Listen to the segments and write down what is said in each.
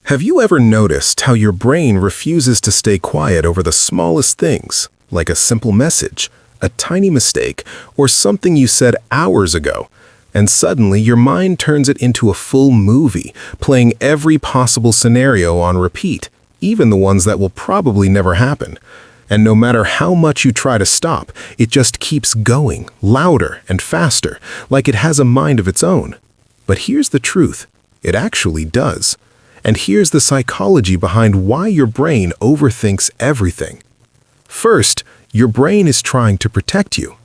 Have you ever noticed how your brain refuses to stay quiet over the smallest things, like a simple message, a tiny mistake, or something you said hours ago, and suddenly your mind turns it into a full movie, playing every possible scenario on repeat, even the ones that will probably never happen. And no matter how much you try to stop, it just keeps going, louder and faster, like it has a mind of its own. But here's the truth, it actually does. And here's the psychology behind why your brain overthinks everything. First, your brain is trying to protect you.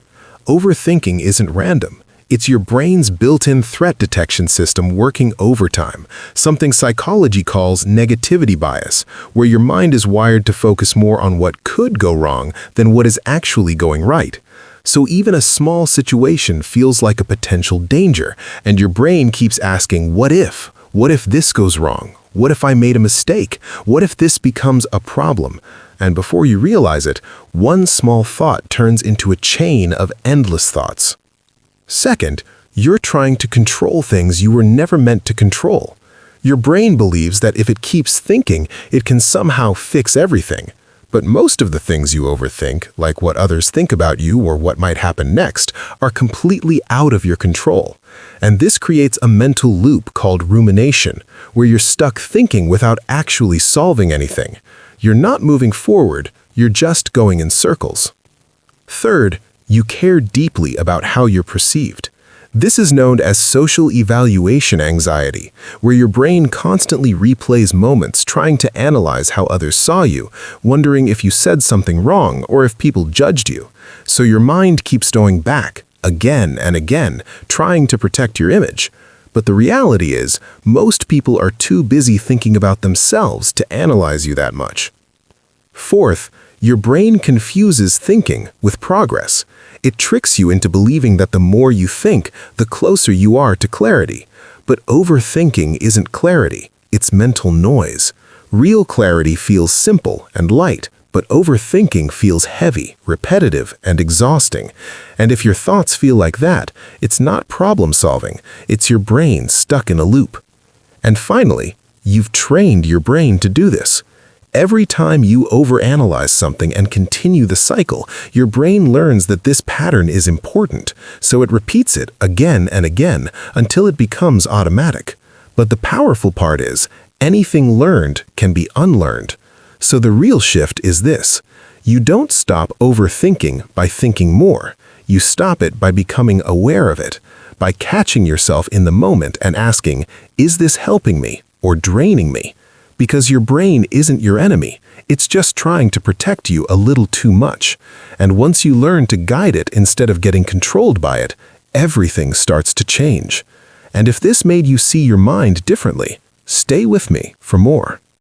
Overthinking isn't random. It's your brain's built-in threat detection system working overtime, something psychology calls negativity bias, where your mind is wired to focus more on what could go wrong than what is actually going right. So even a small situation feels like a potential danger, and your brain keeps asking, what if? What if this goes wrong? What if I made a mistake? What if this becomes a problem? And before you realize it, one small thought turns into a chain of endless thoughts. Second, you're trying to control things you were never meant to control. Your brain believes that if it keeps thinking, it can somehow fix everything. But most of the things you overthink, like what others think about you or what might happen next, are completely out of your control. And this creates a mental loop called rumination, where you're stuck thinking without actually solving anything. You're not moving forward, you're just going in circles. Third, you care deeply about how you're perceived. This is known as social evaluation anxiety, where your brain constantly replays moments trying to analyze how others saw you, wondering if you said something wrong or if people judged you. So your mind keeps going back, again and again, trying to protect your image. But the reality is, most people are too busy thinking about themselves to analyze you that much. Fourth, your brain confuses thinking with progress. It tricks you into believing that the more you think, the closer you are to clarity. But overthinking isn't clarity, it's mental noise. Real clarity feels simple and light, but overthinking feels heavy, repetitive, and exhausting. And if your thoughts feel like that, it's not problem solving, it's your brain stuck in a loop. And finally, you've trained your brain to do this. Every time you overanalyze something and continue the cycle, your brain learns that this pattern is important, so it repeats it again and again until it becomes automatic. But the powerful part is, anything learned can be unlearned. So the real shift is this. You don't stop overthinking by thinking more. You stop it by becoming aware of it, by catching yourself in the moment and asking, is this helping me or draining me? Because your brain isn't your enemy, it's just trying to protect you a little too much. And once you learn to guide it instead of getting controlled by it, everything starts to change. And if this made you see your mind differently, stay with me for more.